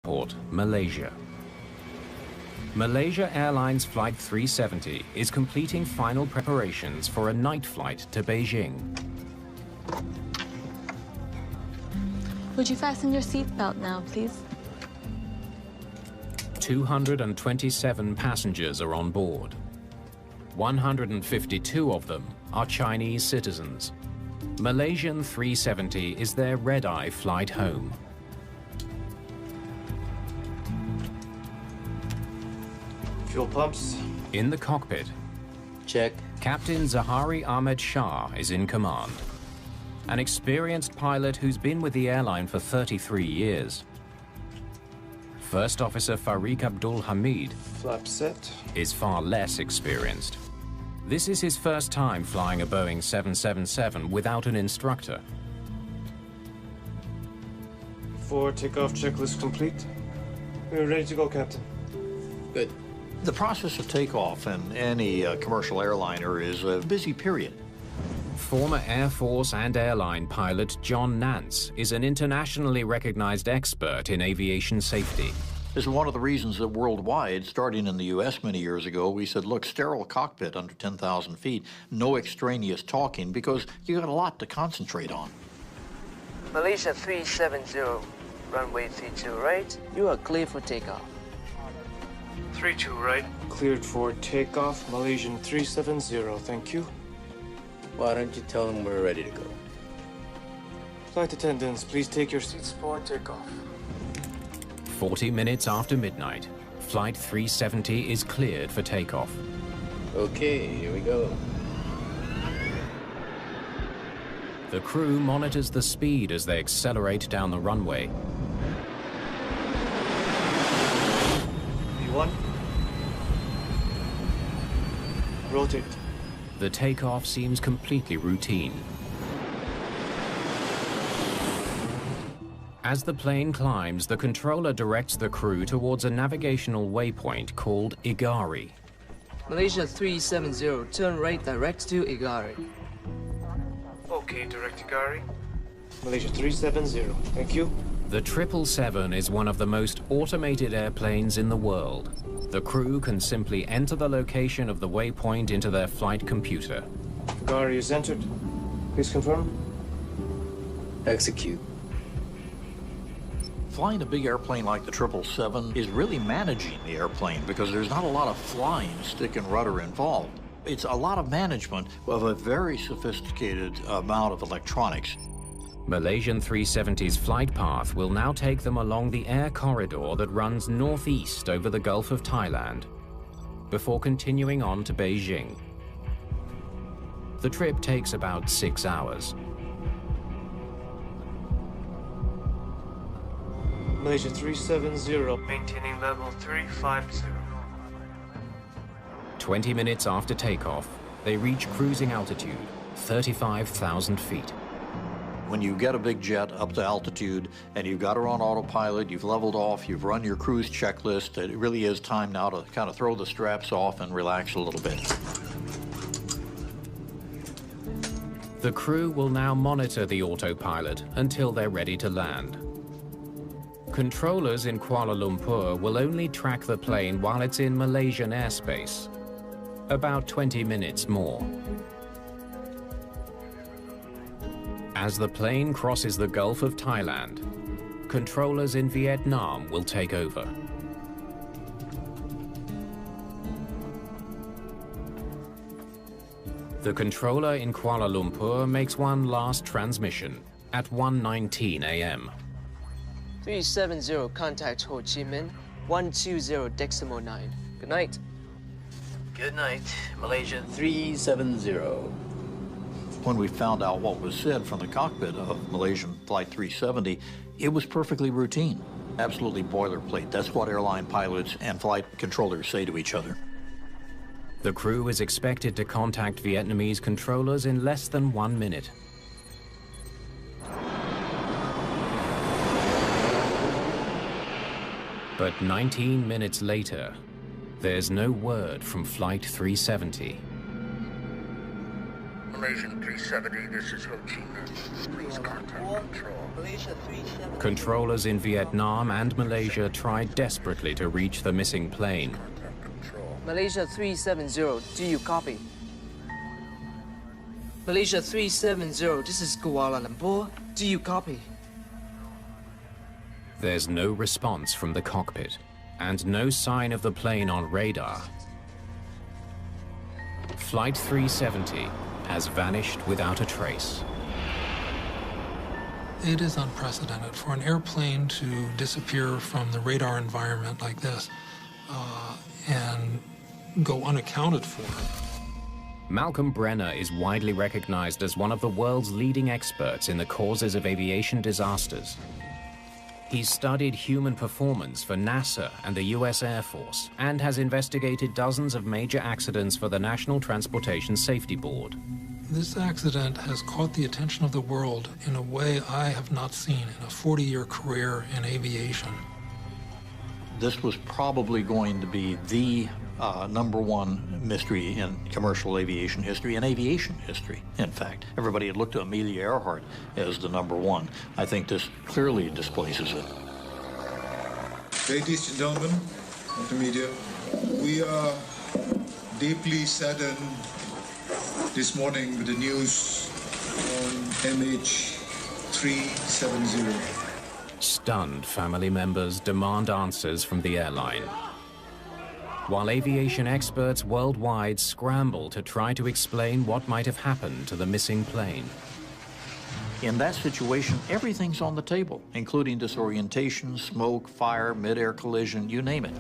Airport, Malaysia. Malaysia Airlines Flight 370 is completing final preparations for a night flight to Beijing. Would you fasten your seatbelt now, please? 227 passengers are on board. 152 of them are Chinese citizens. Malaysian 370 is their red-eye flight home. Fuel pumps. In the cockpit, Check. Captain Zahari Ahmed Shah is in command. An experienced pilot who's been with the airline for 33 years. First Officer Farik Abdul Hamid Flap set. is far less experienced. This is his first time flying a Boeing 777 without an instructor. For takeoff checklist complete. We're ready to go, Captain. Good. The process of takeoff in any commercial airliner is a busy period. Former Air Force and airline pilot John Nance is an internationally recognized expert in aviation safety. This is one of the reasons that worldwide, starting in the U.S. many years ago, we said, look, sterile cockpit under 10,000 feet, no extraneous talking, because you got a lot to concentrate on. Malaysia 370, runway 32 right. You are clear for takeoff. 32 right. Cleared for takeoff. Malaysian 370, thank you. Why don't you tell them we're ready to go? Flight attendants, please take your seats for takeoff. 40 minutes after midnight, Flight 370 is cleared for takeoff. Okay, here we go. The crew monitors the speed as they accelerate down the runway. V1. Rotate. The takeoff seems completely routine. As the plane climbs, the controller directs the crew towards a navigational waypoint called Igari. Malaysia 370, turn right direct to Igari. Okay, direct Igari. Malaysia 370, thank you. The 777 is one of the most automated airplanes in the world. The crew can simply enter the location of the waypoint into their flight computer. Igari is entered. Please confirm. Execute. Flying a big airplane like the 777 is really managing the airplane because there's not a lot of flying, stick and rudder involved. It's a lot of management of a very sophisticated amount of electronics. Malaysian 370's flight path will now take them along the air corridor that runs northeast over the Gulf of Thailand, before continuing on to Beijing. The trip takes about 6 hours. Malaysia 370, maintaining level 350. 20 minutes after takeoff, they reach cruising altitude, 35,000 feet. When you get a big jet up to altitude and you've got her on autopilot, you've leveled off, you've run your cruise checklist, it really is time now to kind of throw the straps off and relax a little bit. The crew will now monitor the autopilot until they're ready to land. Controllers in Kuala Lumpur will only track the plane while it's in Malaysian airspace. About 20 minutes more. As the plane crosses the Gulf of Thailand, controllers in Vietnam will take over. The controller in Kuala Lumpur makes one last transmission at 1:19 a.m. 370, contact Ho Chi Minh, 120.9. Good night. Good night, Malaysia 370. When we found out what was said from the cockpit of Malaysian Flight 370, it was perfectly routine, absolutely boilerplate. That's what airline pilots and flight controllers say to each other. The crew is expected to contact Vietnamese controllers in less than 1 minute. But 19 minutes later, there's no word from Flight 370. Malaysian 370, this is Ho Chi Minh. Please contact control. Malaysia 370. Controllers in Vietnam and Malaysia tried desperately to reach the missing plane. Malaysia 370, do you copy? Malaysia 370, this is Kuala Lumpur. Do you copy? There's no response from the cockpit, and no sign of the plane on radar. Flight 370 has vanished without a trace. It is unprecedented for an airplane to disappear from the radar environment like this and go unaccounted for. Malcolm Brenner is widely recognized as one of the world's leading experts in the causes of aviation disasters. He's studied human performance for NASA and the US Air Force and has investigated dozens of major accidents for the National Transportation Safety Board. This accident has caught the attention of the world in a way I have not seen in a 40-year career in aviation. This was probably going to be the #1 mystery in commercial aviation history, and aviation history, in fact. Everybody had looked to Amelia Earhart as the #1. I think this clearly displaces it. Ladies and gentlemen of the media, we are deeply saddened this morning with the news on MH370. Stunned family members demand answers from the airline, while aviation experts worldwide scramble to try to explain what might have happened to the missing plane. In that situation, everything's on the table, including disorientation, smoke, fire, mid-air collision, you name it.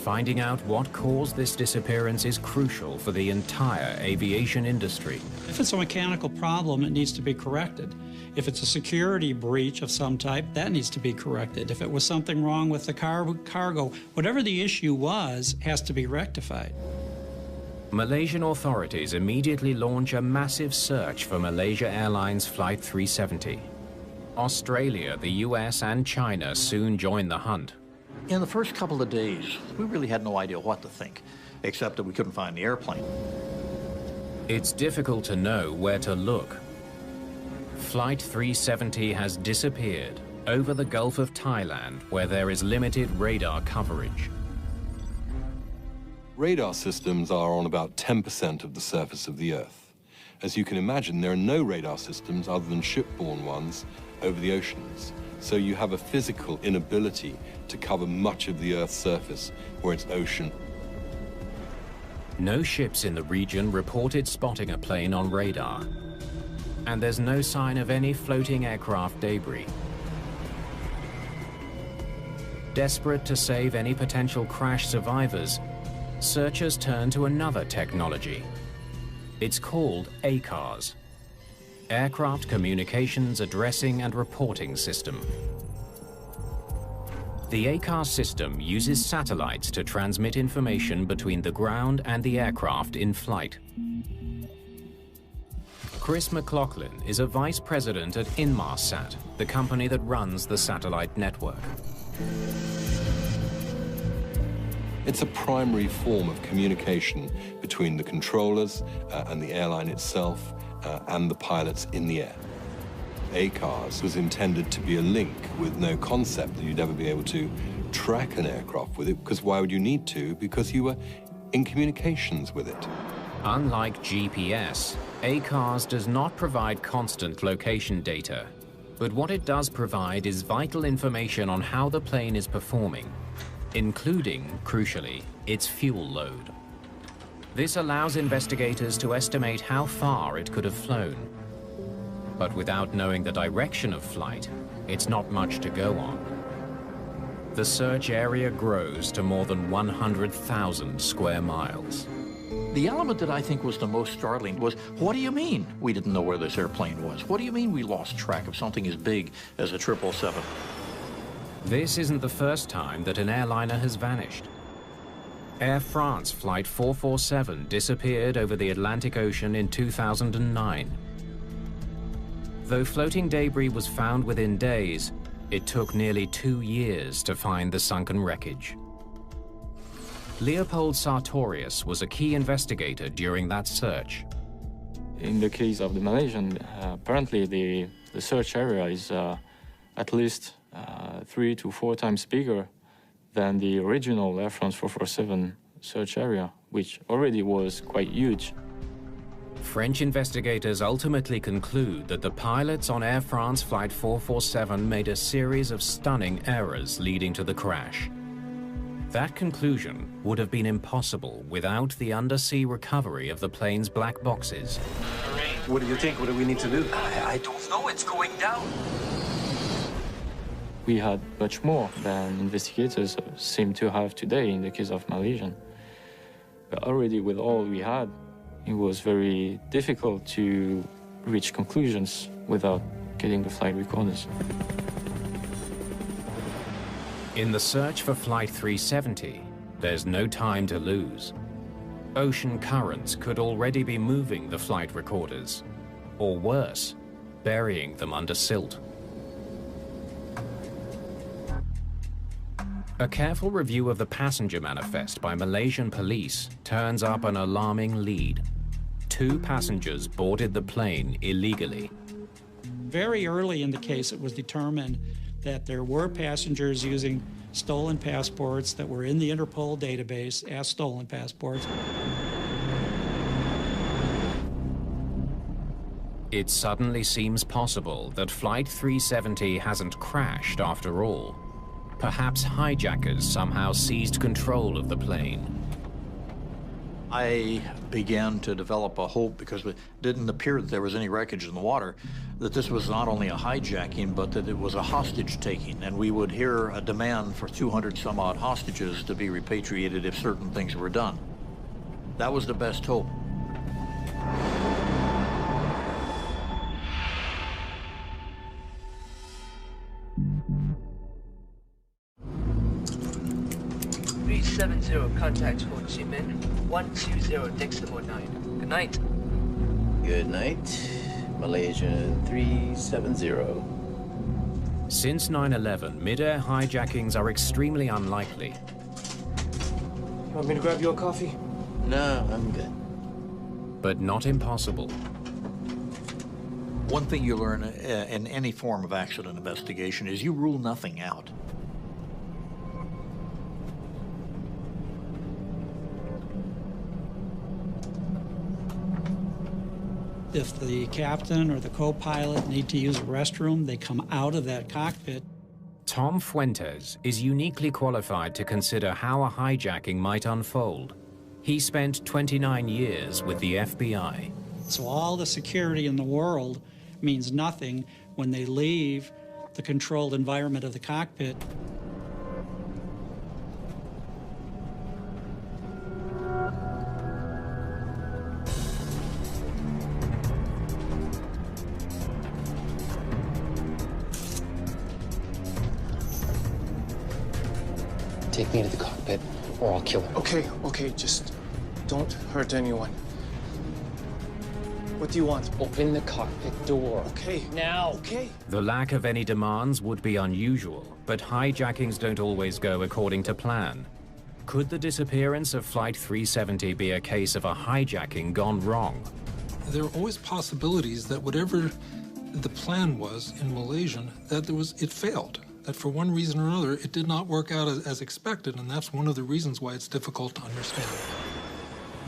Finding out what caused this disappearance is crucial for the entire aviation industry. If it's a mechanical problem, it needs to be corrected. If it's a security breach of some type, that needs to be corrected. If it was something wrong with the cargo, whatever the issue was, has to be rectified. Malaysian authorities immediately launch a massive search for Malaysia Airlines Flight 370. Australia, the US, and China soon join the hunt. In the first couple of days, we really had no idea what to think, except that we couldn't find the airplane. It's difficult to know where to look. Flight 370 has disappeared over the Gulf of Thailand, where there is limited radar coverage. Radar systems are on about 10% of the surface of the Earth. As you can imagine, there are no radar systems other than shipborne ones over the oceans. So you have a physical inability to cover much of the Earth's surface where it's ocean. No ships in the region reported spotting a plane on radar. And there's no sign of any floating aircraft debris. Desperate to save any potential crash survivors, searchers turn to another technology. It's called ACARS, Aircraft Communications Addressing and Reporting System. The ACARS system uses satellites to transmit information between the ground and the aircraft in flight. Chris McLaughlin is a vice president at Inmarsat, the company that runs the satellite network. It's a primary form of communication between the controllers and the airline itself and the pilots in the air. ACARS was intended to be a link with no concept that you'd ever be able to track an aircraft with it, because why would you need to? Because you were in communications with it. Unlike GPS, ACARS does not provide constant location data, but what it does provide is vital information on how the plane is performing, including, crucially, its fuel load. This allows investigators to estimate how far it could have flown. But without knowing the direction of flight, it's not much to go on. The search area grows to more than 100,000 square miles. The element that I think was the most startling was, what do you mean we didn't know where this airplane was? What do you mean we lost track of something as big as a 777? This isn't the first time that an airliner has vanished. Air France Flight 447 disappeared over the Atlantic Ocean in 2009. Though floating debris was found within days, it took nearly 2 years to find the sunken wreckage. Leopold Sartorius was a key investigator during that search. In the case of the Malaysian, apparently the search area is at least 3 to 4 times bigger than the original Air France 447 search area, which already was quite huge. French investigators ultimately conclude that the pilots on Air France Flight 447 made a series of stunning errors leading to the crash. That conclusion would have been impossible without the undersea recovery of the plane's black boxes. What do you think? What do we need to do? I don't know. It's going down. We had much more than investigators seem to have today in the case of Malaysian. But already with all we had, it was very difficult to reach conclusions without getting the flight recorders. In the search for Flight 370, there's no time to lose. Ocean currents could already be moving the flight recorders, or worse, burying them under silt. A careful review of the passenger manifest by Malaysian police turns up an alarming lead. 2 passengers boarded the plane illegally. Very early in the case, it was determined that there were passengers using stolen passports that were in the Interpol database as stolen passports. It suddenly seems possible that Flight 370 hasn't crashed after all. Perhaps hijackers somehow seized control of the plane. I began to develop a hope, because it didn't appear that there was any wreckage in the water, that this was not only a hijacking, but that it was a hostage-taking, and we would hear a demand for 200-some-odd hostages to be repatriated if certain things were done. That was the best hope. Contact Ho Chi Minh 120.9. Good night. Good night. Malaysia 370. Since 9/11, mid-air hijackings are extremely unlikely. You want me to grab you a coffee? No, I'm good. But not impossible. One thing you learn in any form of accident investigation is you rule nothing out. If the captain or the co-pilot need to use a restroom, they come out of that cockpit. Tom Fuentes is uniquely qualified to consider how a hijacking might unfold. He spent 29 years with the FBI. So all the security in the world means nothing when they leave the controlled environment of the cockpit. Take me to the cockpit, or I'll kill him. Okay, just don't hurt anyone. What do you want? Open the cockpit door. Okay. Now. Okay. The lack of any demands would be unusual, but hijackings don't always go according to plan. Could the disappearance of Flight 370 be a case of a hijacking gone wrong? There are always possibilities that whatever the plan was in Malaysian, that it failed. That for one reason or another, it did not work out as expected, and that's one of the reasons why it's difficult to understand.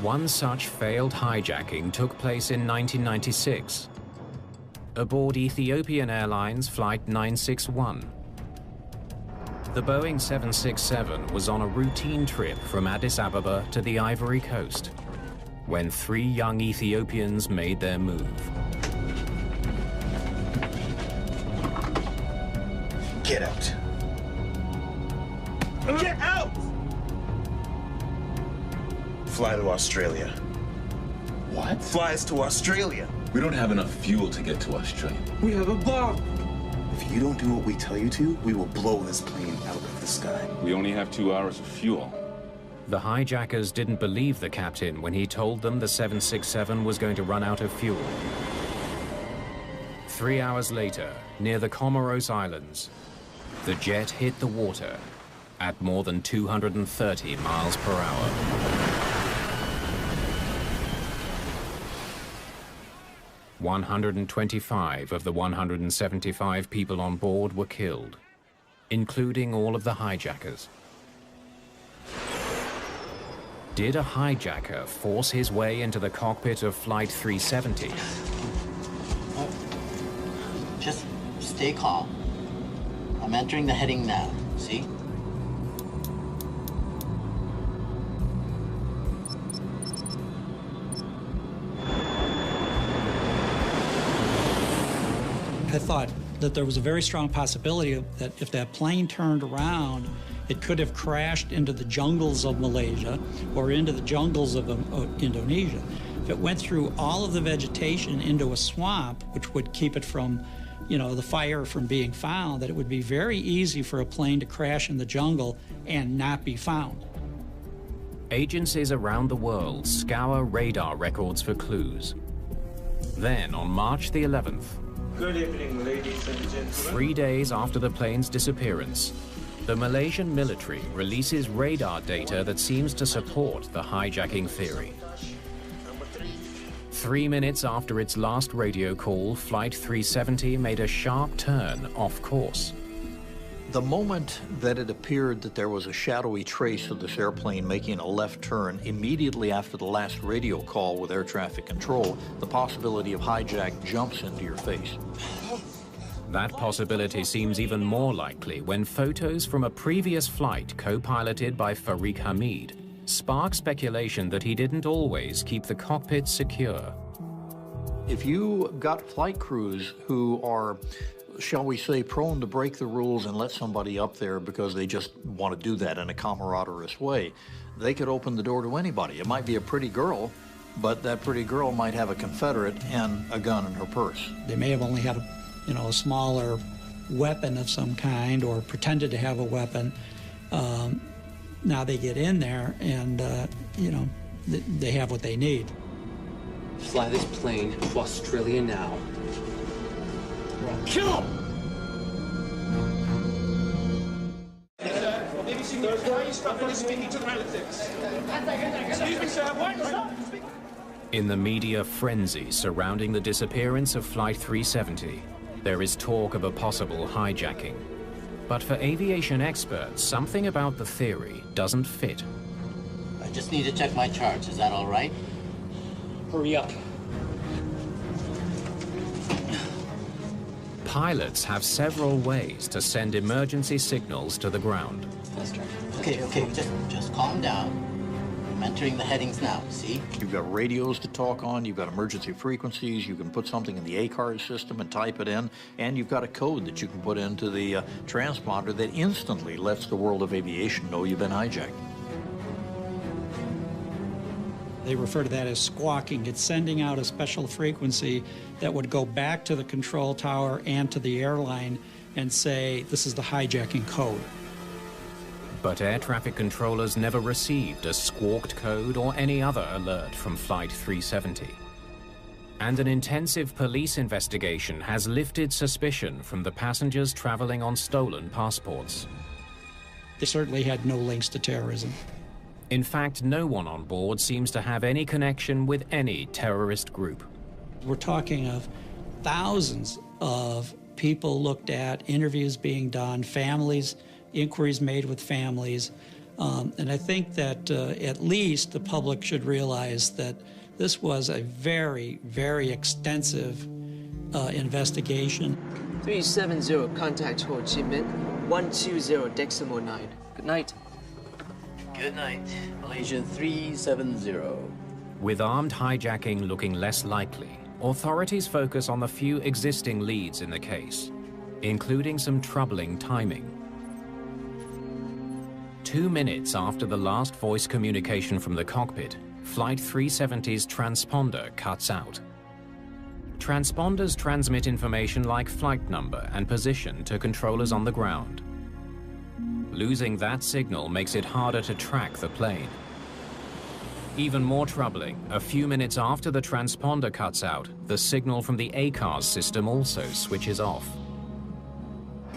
One such failed hijacking took place in 1996, aboard Ethiopian Airlines Flight 961. The Boeing 767 was on a routine trip from Addis Ababa to the Ivory Coast when 3 young Ethiopians made their move. Get out. Get out! Fly to Australia. What? Fly us to Australia. We don't have enough fuel to get to Australia. We have a bomb. If you don't do what we tell you to, we will blow this plane out of the sky. We only have 2 hours of fuel. The hijackers didn't believe the captain when he told them the 767 was going to run out of fuel. 3 hours later, near the Comoros Islands, the jet hit the water at more than 230 miles per hour. 125 of the 175 people on board were killed, including all of the hijackers. Did a hijacker force his way into the cockpit of Flight 370? Just stay calm. I'm entering the heading now, see? I thought that there was a very strong possibility that if that plane turned around, it could have crashed into the jungles of Malaysia or into the jungles of Indonesia. If it went through all of the vegetation into a swamp, which would keep it from, the fire from being found, that it would be very easy for a plane to crash in the jungle and not be found. Agencies around the world scour radar records for clues. Then, on March the 11th, Good evening, ladies and gentlemen. 3 days after the plane's disappearance, the Malaysian military releases radar data that seems to support the hijacking theory. 3 minutes after its last radio call, Flight 370 made a sharp turn off course. The moment that it appeared that there was a shadowy trace of this airplane making a left turn immediately after the last radio call with air traffic control, the possibility of hijack jumps into your face. That possibility seems even more likely when photos from a previous flight co-piloted by Farik Hamid spark speculation that he didn't always keep the cockpit secure. If you got flight crews who are, shall we say, prone to break the rules and let somebody up there because they just want to do that in a camaraderie way, they could open the door to anybody. It might be a pretty girl, but that pretty girl might have a Confederate and a gun in her purse. They may have only had a smaller weapon of some kind or pretended to have a weapon. Now they get in there and, they have what they need. Fly this plane to Australia now. Kill him! BBC News, why are you stopping us speaking to relatives? Excuse me, sir, why stop? In the media frenzy surrounding the disappearance of Flight 370, there is talk of a possible hijacking. But for aviation experts, something about the theory doesn't fit. I just need to check my charts. Is that all right? Hurry up. Pilots have several ways to send emergency signals to the ground. Okay, just calm down. I'm entering the headings now, see? You've got radios to talk on, you've got emergency frequencies, you can put something in the ACARS system and type it in, and you've got a code that you can put into the transponder that instantly lets the world of aviation know you've been hijacked. They refer to that as squawking. It's sending out a special frequency that would go back to the control tower and to the airline and say, this is the hijacking code. But air traffic controllers never received a squawked code or any other alert from Flight 370. And an intensive police investigation has lifted suspicion from the passengers traveling on stolen passports. They certainly had no links to terrorism. In fact, no one on board seems to have any connection with any terrorist group. We're talking of thousands of people looked at, interviews being done, families, inquiries made with families. And I think that at least the public should realize that this was a very, very extensive investigation. 370, contact Ho Chi Minh, 120 decimal 9. Good night. Good night, Malaysia 370. With armed hijacking looking less likely, authorities focus on the few existing leads in the case, including some troubling timing. 2 minutes after the last voice communication from the cockpit, Flight 370's transponder cuts out. Transponders transmit information like flight number and position to controllers on the ground. Losing that signal makes it harder to track the plane. Even more troubling, a few minutes after the transponder cuts out, the signal from the ACARS system also switches off.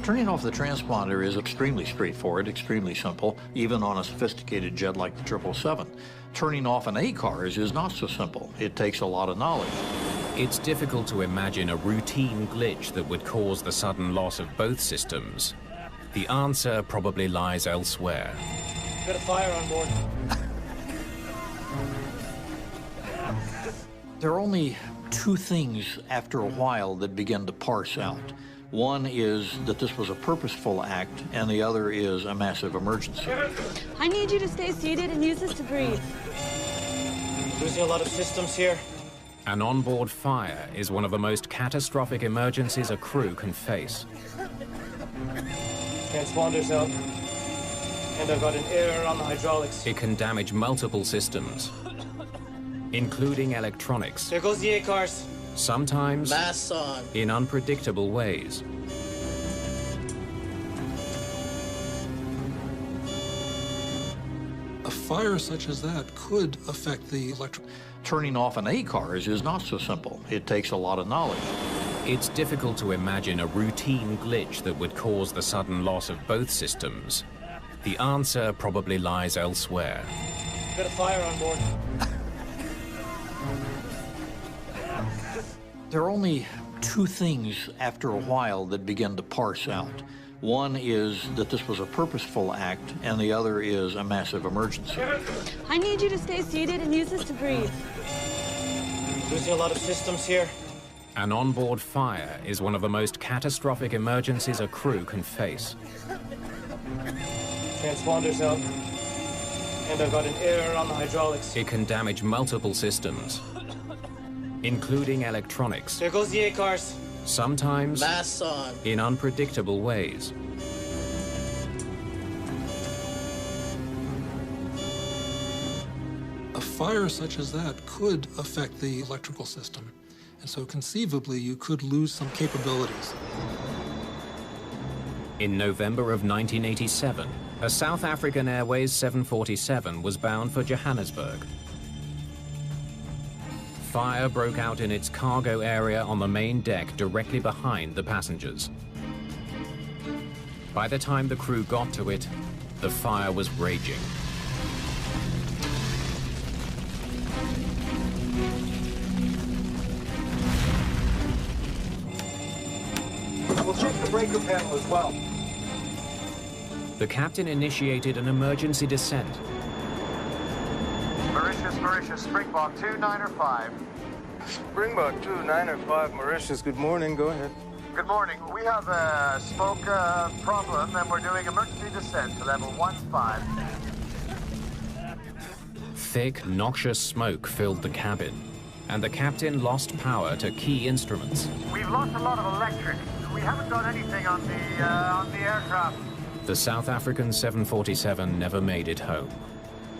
Turning off the transponder is extremely straightforward, extremely simple, even on a sophisticated jet like the 777. Turning off an ACARS is not so simple. It takes a lot of knowledge. It's difficult to imagine a routine glitch that would cause the sudden loss of both systems. The answer probably lies elsewhere. Got a fire on board. There are only two things after a while that begin to parse out. One is that this was a purposeful act, and the other is a massive emergency. I need you to stay seated and use this to breathe. Losing a lot of systems here. An onboard fire is one of the most catastrophic emergencies a crew can face. Transponders out. And I've got an error on the hydraulics. It can damage multiple systems, including electronics. There goes the A-cars. Sometimes Masks on. in unpredictable ways. A fire such as that could affect the electric. Turning off an A-cars is not so simple. It takes a lot of knowledge. It's difficult to imagine a routine glitch that would cause the sudden loss of both systems. The answer probably lies elsewhere. Got a fire on board. There are only two things after a while that begin to parse out. One is that this was a purposeful act, and the other is a massive emergency. I need you to stay seated and use this to breathe. Losing a lot of systems here. An onboard fire is one of the most catastrophic emergencies a crew can face. Transponders out. And I've got an error on the hydraulics. It can damage multiple systems, including electronics. There goes the A-cars. Sometimes Masks on. in unpredictable ways. A fire such as that could affect the electrical system. And so conceivably, you could lose some capabilities. In November of 1987, a South African Airways 747 was bound for Johannesburg. Fire broke out in its cargo area on the main deck directly behind the passengers. By the time the crew got to it, the fire was raging. We'll check the breaker panel as well. The captain initiated an emergency descent. Mauritius, Springbok 2905. Springbok 2905, Mauritius, good morning, go ahead. Good morning. We have a smoke problem and we're doing emergency descent to level 15. Thick, noxious smoke filled the cabin, and the captain lost power to key instruments. We've lost a lot of electric. We haven't done anything on the aircraft. The South African 747 never made it home.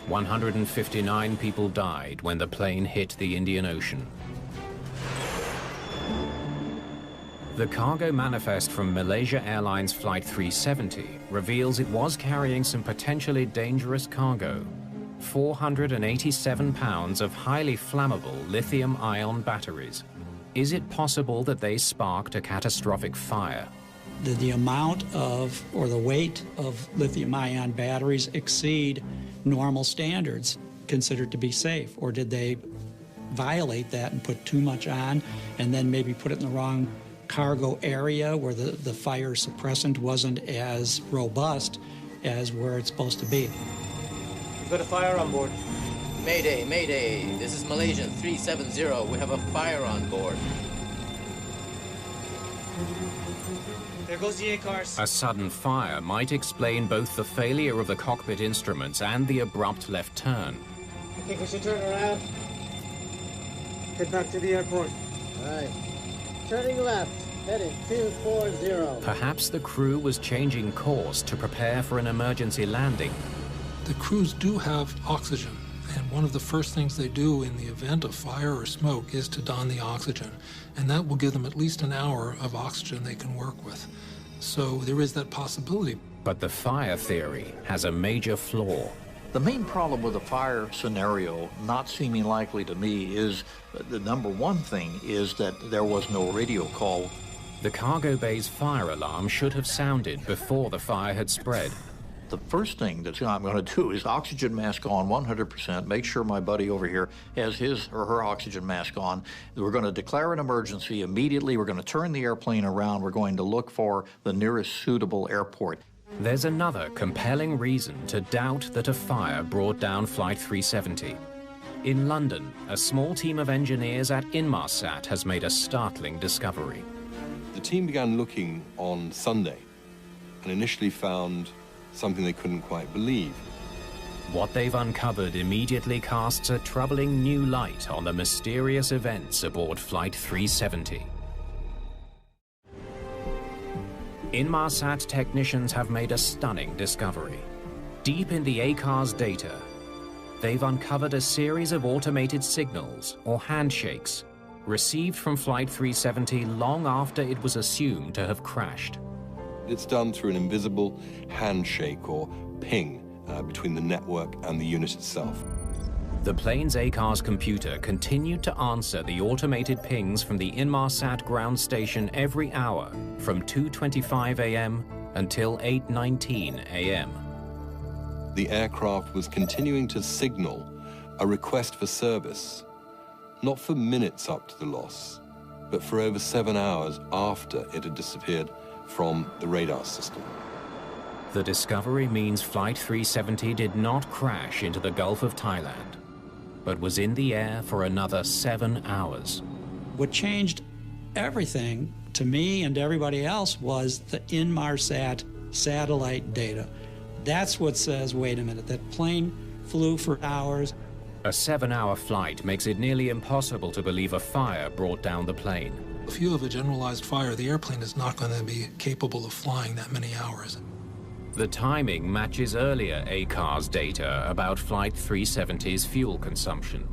159 people died when the plane hit the Indian Ocean. The cargo manifest from Malaysia Airlines Flight 370 reveals it was carrying some potentially dangerous cargo. 487 pounds of highly flammable lithium-ion batteries. Is it possible that they sparked a catastrophic fire? Did the amount of, or the weight of lithium-ion batteries exceed normal standards considered to be safe? Or did they violate that and put too much on and then maybe put it in the wrong cargo area where the fire suppressant wasn't as robust as where it's supposed to be? We've got a fire on board. Mayday, Mayday. This is Malaysian 370. We have a fire on board. There goes the A-cars. A sudden fire might explain both the failure of the cockpit instruments and the abrupt left turn. I think we should turn around. Head back to the airport. All right. Turning left, heading 240. Perhaps the crew was changing course to prepare for an emergency landing. The crews do have oxygen, and one of the first things they do in the event of fire or smoke is to don the oxygen, and that will give them at least an hour of oxygen they can work with. So there is that possibility. But the fire theory has a major flaw. The main problem with the fire scenario not seeming likely to me is the number one thing is that there was no radio call. The cargo bay's fire alarm should have sounded before the fire had spread. The first thing that I'm going to do is oxygen mask on 100%, make sure my buddy over here has his or her oxygen mask on. We're going to declare an emergency immediately. We're going to turn the airplane around. We're going to look for the nearest suitable airport. There's another compelling reason to doubt that a fire brought down Flight 370. In London, a small team of engineers at Inmarsat has made a startling discovery. The team began looking on Sunday and initially found something they couldn't quite believe. What they've uncovered immediately casts a troubling new light on the mysterious events aboard Flight 370. Inmarsat technicians have made a stunning discovery. Deep in the ACARS data, they've uncovered a series of automated signals, or handshakes, received from Flight 370 long after it was assumed to have crashed. It's done through an invisible handshake or ping between the network and the unit itself. The plane's ACARS computer continued to answer the automated pings from the Inmarsat ground station every hour from 2:25 a.m. until 8:19 a.m. The aircraft was continuing to signal a request for service, not for minutes up to the loss, but for over 7 hours after it had disappeared from the radar system. The discovery means Flight 370 did not crash into the Gulf of Thailand, but was in the air for another 7 hours. What changed everything to me and to everybody else was the Inmarsat satellite data. That's what says, wait a minute, that plane flew for hours. A 7-hour flight makes it nearly impossible to believe a fire brought down the plane. If you have a generalized fire, the airplane is not going to be capable of flying that many hours. The timing matches earlier ACARS data about Flight 370's fuel consumption.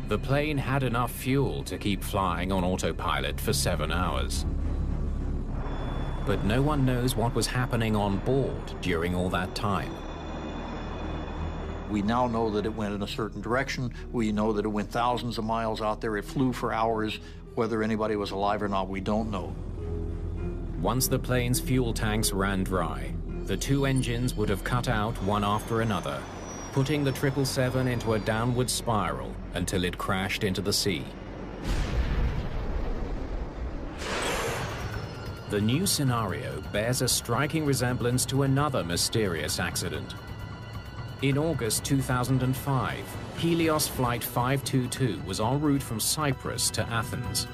The plane had enough fuel to keep flying on autopilot for 7 hours. But no one knows what was happening on board during all that time. We now know that it went in a certain direction. We know that it went thousands of miles out there. It flew for hours. Whether anybody was alive or not, we don't know. Once the plane's fuel tanks ran dry, the two engines would have cut out one after another, putting the 777 into a downward spiral until it crashed into the sea. The new scenario bears a striking resemblance to another mysterious accident. In August 2005, Helios Flight 522 was en route from Cyprus to Athens.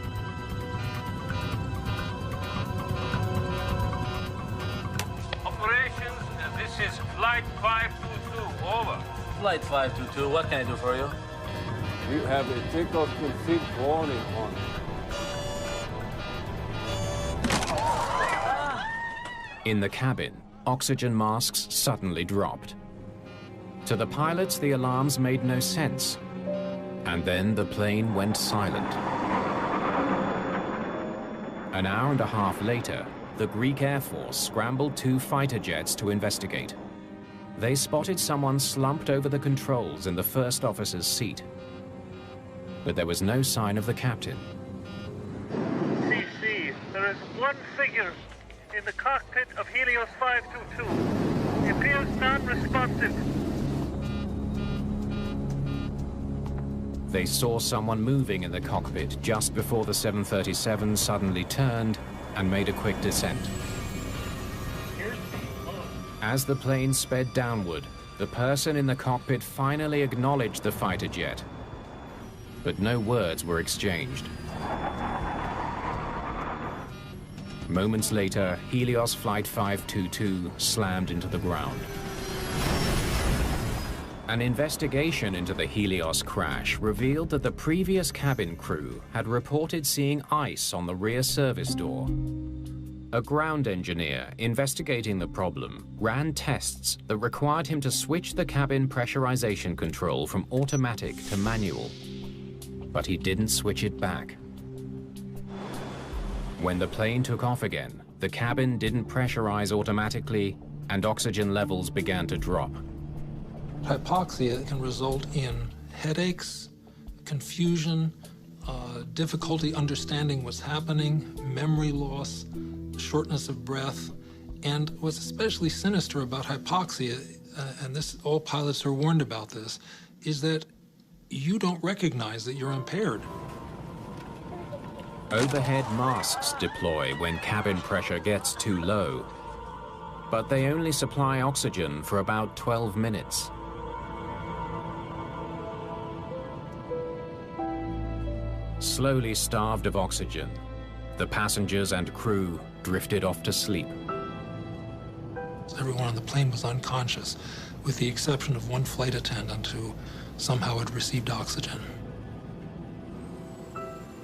Operations, this is Flight 522, over. Flight 522, what can I do for you? We have a takeoff config warning on. In the cabin, oxygen masks suddenly dropped. To the pilots, the alarms made no sense. And then the plane went silent. An hour and a half later, the Greek Air Force scrambled 2 fighter jets to investigate. They spotted someone slumped over the controls in the first officer's seat. But there was no sign of the captain. CC, there is one figure in the cockpit of Helios 522. He appears non-responsive. They saw someone moving in the cockpit just before the 737 suddenly turned and made a quick descent. As the plane sped downward, the person in the cockpit finally acknowledged the fighter jet. But no words were exchanged. Moments later, Helios Flight 522 slammed into the ground. An investigation into the Helios crash revealed that the previous cabin crew had reported seeing ice on the rear service door. A ground engineer investigating the problem ran tests that required him to switch the cabin pressurization control from automatic to manual. But he didn't switch it back. When the plane took off again, the cabin didn't pressurize automatically and oxygen levels began to drop. Hypoxia can result in headaches, confusion, difficulty understanding what's happening, memory loss, shortness of breath, And what's especially sinister about hypoxia, and this all pilots are warned about this, is that you don't recognize that you're impaired. Overhead masks deploy when cabin pressure gets too low, but they only supply oxygen for about 12 minutes. Slowly starved of oxygen, the passengers and crew drifted off to sleep. Everyone on the plane was unconscious, with the exception of one flight attendant who somehow had received oxygen.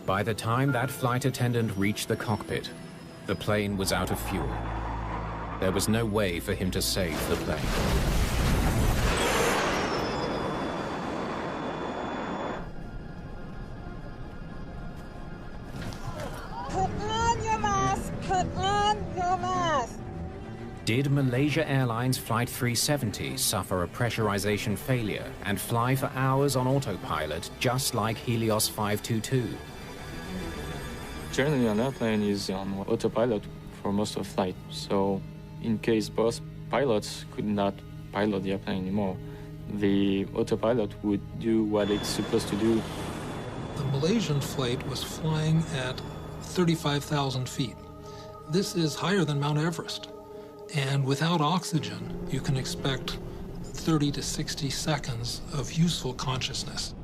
By the time that flight attendant reached the cockpit, the plane was out of fuel. There was no way for him to save the plane. Put on your mask! Put on your mask! Did Malaysia Airlines Flight 370 suffer a pressurization failure and fly for hours on autopilot just like Helios 522? Generally, an airplane is on autopilot for most of the flight, so in case both pilots could not pilot the airplane anymore, the autopilot would do what it's supposed to do. The Malaysian flight was flying at 35,000 feet. This is higher than Mount Everest. And without oxygen, you can expect 30 to 60 seconds of useful consciousness.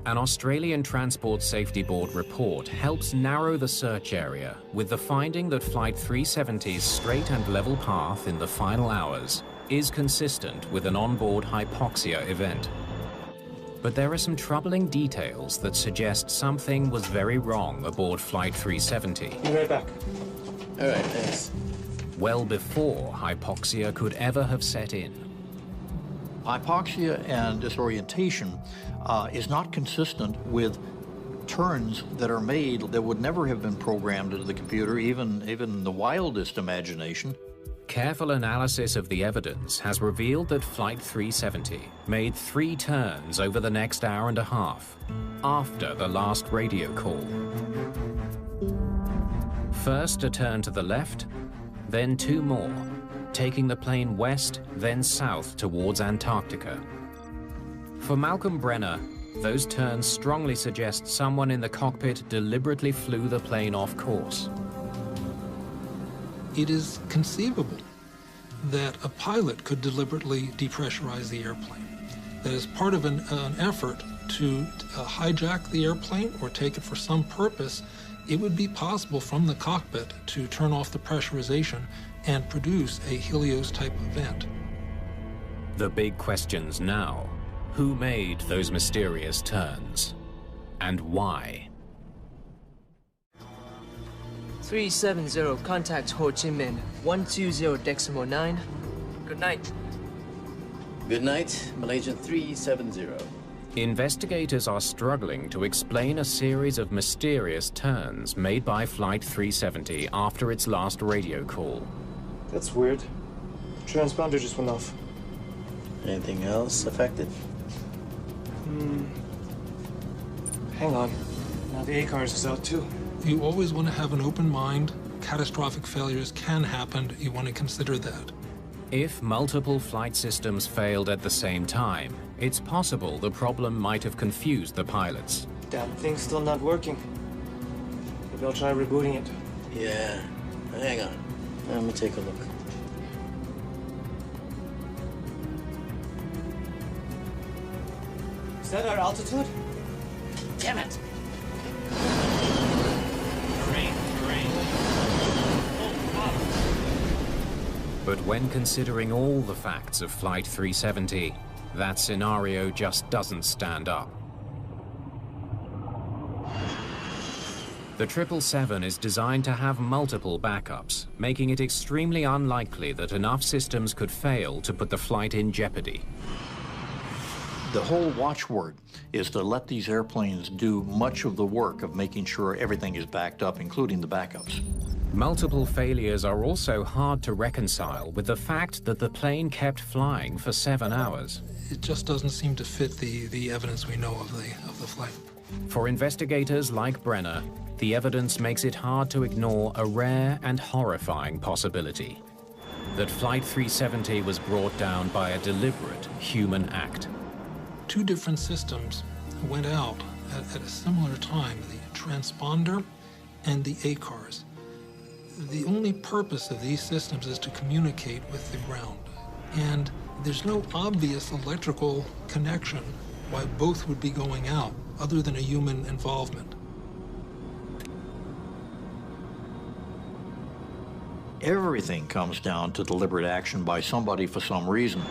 An Australian Transport Safety Board report helps narrow the search area with the finding that Flight 370's straight and level path in the final hours is consistent with an onboard hypoxia event. But there are some troubling details that suggest something was very wrong aboard Flight 370. Be right back. All right, thanks. Well before hypoxia could ever have set in. Hypoxia and disorientation is not consistent with turns that are made that would never have been programmed into the computer, even the wildest imagination. Careful analysis of the evidence has revealed that Flight 370 made 3 turns over the next hour and a half after the last radio call. First a turn to the left, then 2 more, taking the plane west, then south towards Antarctica. For Malcolm Brenner, those turns strongly suggest someone in the cockpit deliberately flew the plane off course. It is conceivable that a pilot could deliberately depressurize the airplane. That as part of an effort to hijack the airplane or take it for some purpose, it would be possible from the cockpit to turn off the pressurization and produce a Helios-type event. The big questions now: who made those mysterious turns? And why? 370, contact Ho Chi Minh, 120.9. Good night. Good night, Malaysian 370. Investigators are struggling to explain a series of mysterious turns made by Flight 370 after its last radio call. That's weird. The transponder just went off. Anything else affected? Hang on. Now the ACARS is out too. You always want to have an open mind. Catastrophic failures can happen. You want to consider that. If multiple flight systems failed at the same time, it's possible the problem might have confused the pilots. Damn thing's still not working. Maybe I'll try rebooting it. Yeah. Hang on. Let me take a look. Is that our altitude? Damn it! But when considering all the facts of Flight 370, that scenario just doesn't stand up. The 777 is designed to have multiple backups, making it extremely unlikely that enough systems could fail to put the flight in jeopardy. The whole watchword is to let these airplanes do much of the work of making sure everything is backed up, including the backups. Multiple failures are also hard to reconcile with the fact that the plane kept flying for 7 hours. It just doesn't seem to fit the evidence we know of the flight. For investigators like Brenner, the evidence makes it hard to ignore a rare and horrifying possibility: that Flight 370 was brought down by a deliberate human act. Two different systems went out at a similar time, the transponder and the ACARS. The only purpose of these systems is to communicate with the ground, and there's no obvious electrical connection why both would be going out, other than a human involvement. Everything comes down to deliberate action by somebody for some reason.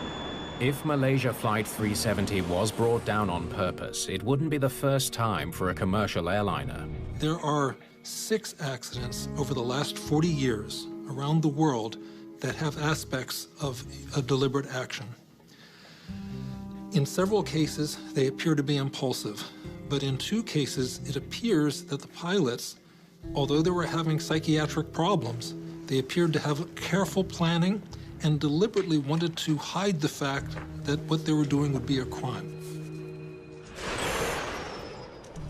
If Malaysia Flight 370 was brought down on purpose, it wouldn't be the first time for a commercial airliner. There are 6 accidents over the last 40 years around the world that have aspects of a deliberate action. In several cases, they appear to be impulsive, but in 2 cases, it appears that the pilots, although they were having psychiatric problems, they appeared to have careful planning and deliberately wanted to hide the fact that what they were doing would be a crime.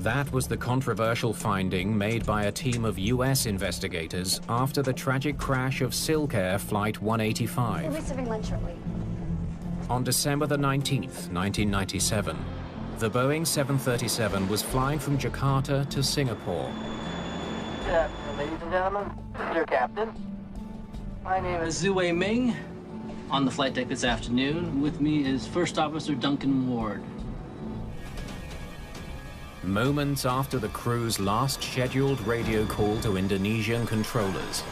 That was the controversial finding made by a team of US investigators after the tragic crash of Silk Air Flight 185. We'll be serving lunch shortly. On December the 19th, 1997, the Boeing 737 was flying from Jakarta to Singapore. Good afternoon, ladies and gentlemen. Dear Captain. My name is Zhu Wei Ming. On the flight deck this afternoon, with me is First Officer Duncan Ward. Moments after the crew's last scheduled radio call to Indonesian controllers,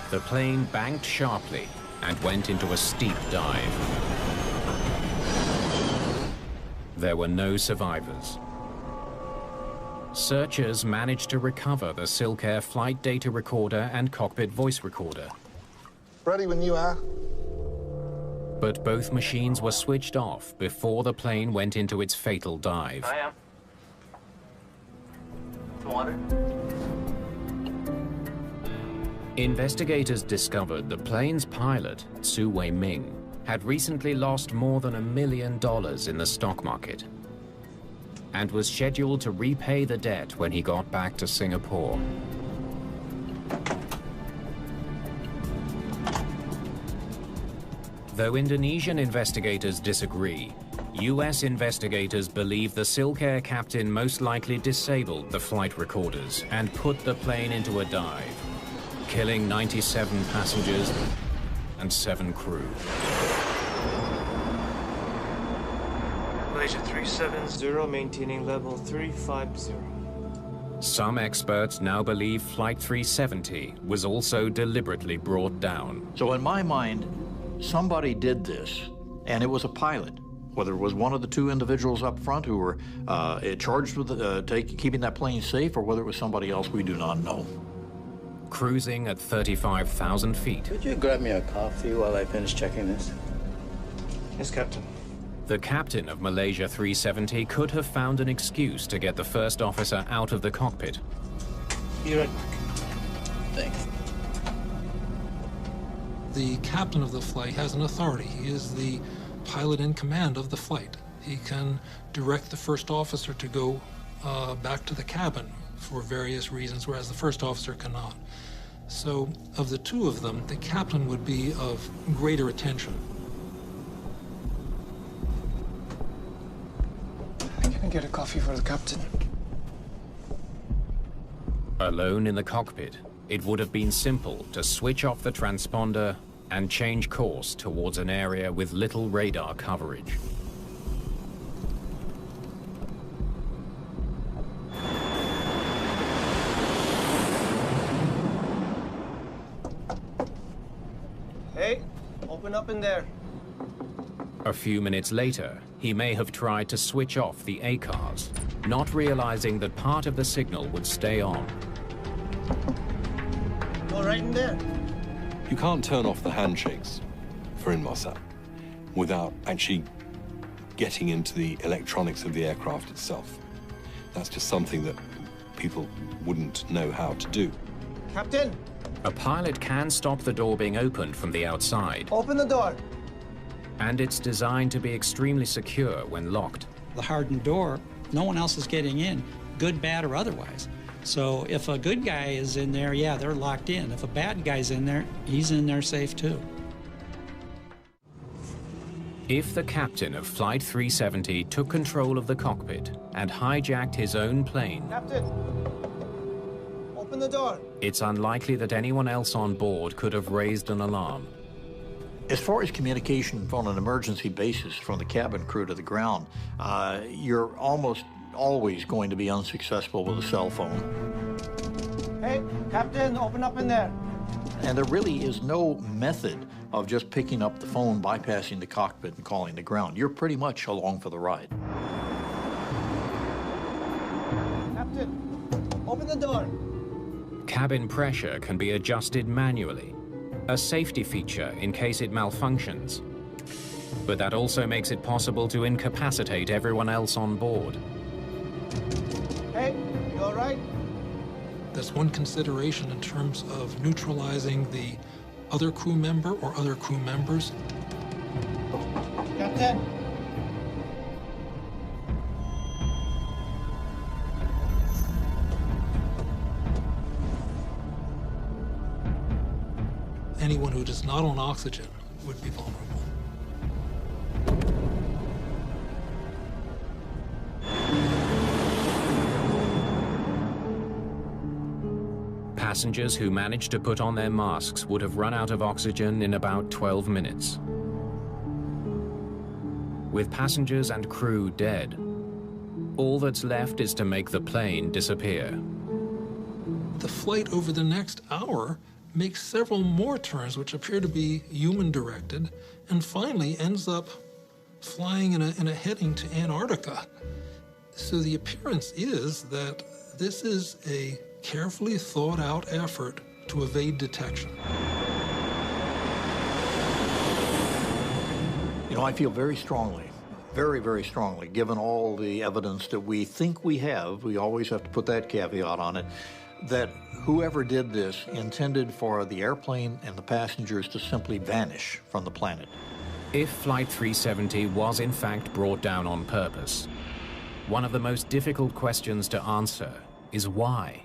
the plane banked sharply and went into a steep dive. There were no survivors. Searchers managed to recover the Silk Air flight data recorder and cockpit voice recorder. Ready when you are. But both machines were switched off before the plane went into its fatal dive. I am. Water. Investigators discovered the plane's pilot, Zhu Wei Ming, had recently lost more than $1 million in the stock market and was scheduled to repay the debt when he got back to Singapore. Though Indonesian investigators disagree, US investigators believe the Silk Air captain most likely disabled the flight recorders and put the plane into a dive, killing 97 passengers and 7 crew. Malaysia 370, maintaining level 350. Some experts now believe Flight 370 was also deliberately brought down. So in my mind, somebody did this, and it was a pilot. Whether it was one of the 2 individuals up front who were charged with keeping that plane safe, or whether it was somebody else, we do not know. Cruising at 35,000 feet. Could you grab me a coffee while I finish checking this? Yes, Captain. The captain of Malaysia 370 could have found an excuse to get the first officer out of the cockpit. Be right back. Thanks. The captain of the flight has an authority. He is the pilot in command of the flight. He can direct the first officer to go back to the cabin for various reasons, whereas the first officer cannot. So, of the 2 of them, the captain would be of greater attention. Can I get a coffee for the captain? Alone in the cockpit, it would have been simple to switch off the transponder and change course towards an area with little radar coverage. Hey, open up in there. A few minutes later, he may have tried to switch off the ACARS, not realizing that part of the signal would stay on. Go right in there. You can't turn off the handshakes for Inmarsat without actually getting into the electronics of the aircraft itself. That's just something that people wouldn't know how to do. Captain! A pilot can stop the door being opened from the outside. Open the door. And it's designed to be extremely secure when locked. The hardened door No one else is getting in, good, bad, or otherwise. So if a good guy is in there, yeah, they're locked in. If a bad guy's in there, he's in there safe too. If the captain of Flight 370 took control of the cockpit and hijacked his own plane, Captain, open the door. it's unlikely that anyone else on board could have raised an alarm. As far as communication on an emergency basis from the cabin crew to the ground, you're almost always going to be unsuccessful with a cell phone. Hey, Captain, open up in there. And there really is no method of just picking up the phone, bypassing the cockpit, and calling the ground. You're pretty much along for the ride. Captain, open the door. Cabin pressure can be adjusted manually, a safety feature in case it malfunctions. But that also makes it possible to incapacitate everyone else on board. Hey, you all right? That's one consideration in terms of neutralizing the other crew member or other crew members. Captain. Anyone who is not on oxygen would be vulnerable. Passengers who managed to put on their masks would have run out of oxygen in about 12 minutes. With passengers and crew dead, all that's left is to make the plane disappear. The flight over the next hour makes several more turns which appear to be human-directed, and finally ends up flying in a heading to Antarctica. So the appearance is that this is a carefully thought-out effort to evade detection. You know, I feel very strongly, very, very strongly, given all the evidence that we think we have, we always have to put that caveat on it, that whoever did this intended for the airplane and the passengers to simply vanish from the planet. If Flight 370 was in fact brought down on purpose, one of the most difficult questions to answer is why.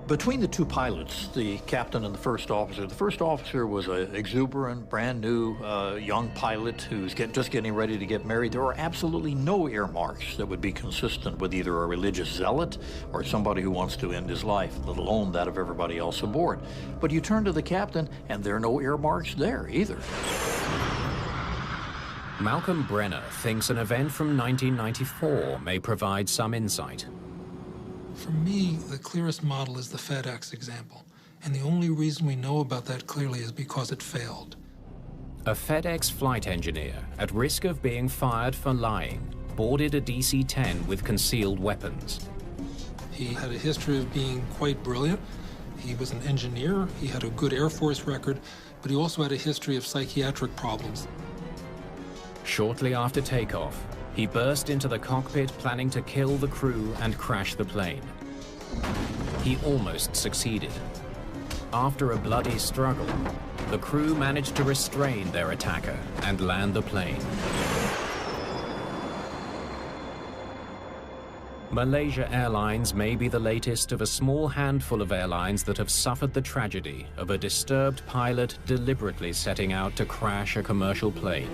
Between the two pilots, the captain and the first officer was an exuberant, brand new young pilot who's just getting ready to get married. There were absolutely no earmarks that would be consistent with either a religious zealot or somebody who wants to end his life, let alone that of everybody else aboard. But you turn to the captain, and there are no earmarks there either. Malcolm Brenner thinks an event from 1994 may provide some insight. For me, the clearest model is the FedEx example, and the only reason we know about that clearly is because it failed. A FedEx flight engineer, at risk of being fired for lying, boarded a DC-10 with concealed weapons. He had a history of being quite brilliant. He was an engineer, he had a good Air Force record, but he also had a history of psychiatric problems. Shortly after takeoff, he burst into the cockpit planning to kill the crew and crash the plane. He almost succeeded. After a bloody struggle, the crew managed to restrain their attacker and land the plane. Malaysia Airlines may be the latest of a small handful of airlines that have suffered the tragedy of a disturbed pilot deliberately setting out to crash a commercial plane.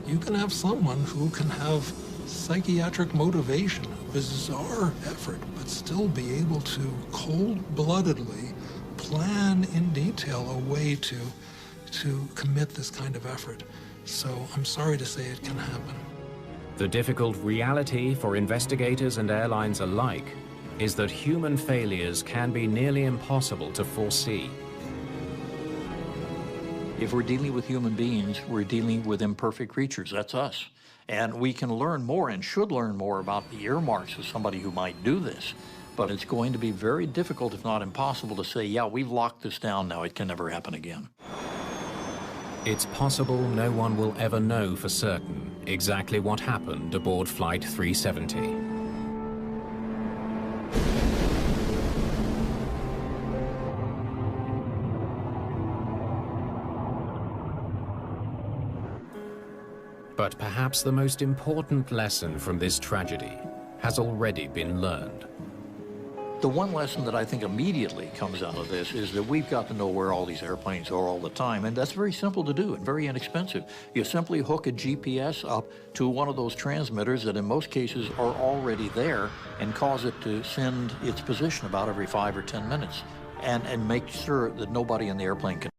You can have someone who can have psychiatric motivation, a bizarre effort, but still be able to cold-bloodedly plan in detail a way to commit this kind of effort. So I'm sorry to say it can happen. The difficult reality for investigators and airlines alike is that human failures can be nearly impossible to foresee. If we're dealing with human beings, we're dealing with imperfect creatures. That's us. And we can learn more and should learn more about the earmarks of somebody who might do this. But it's going to be very difficult, if not impossible, to say, yeah, we've locked this down now, it can never happen again. It's possible no one will ever know for certain exactly what happened aboard Flight 370. But perhaps the most important lesson from this tragedy has already been learned. The one lesson that I think immediately comes out of this is that we've got to know where all these airplanes are all the time, and that's very simple to do and very inexpensive. You simply hook a GPS up to one of those transmitters that in most cases are already there and cause it to send its position about every 5 or 10 minutes and make sure that nobody in the airplane can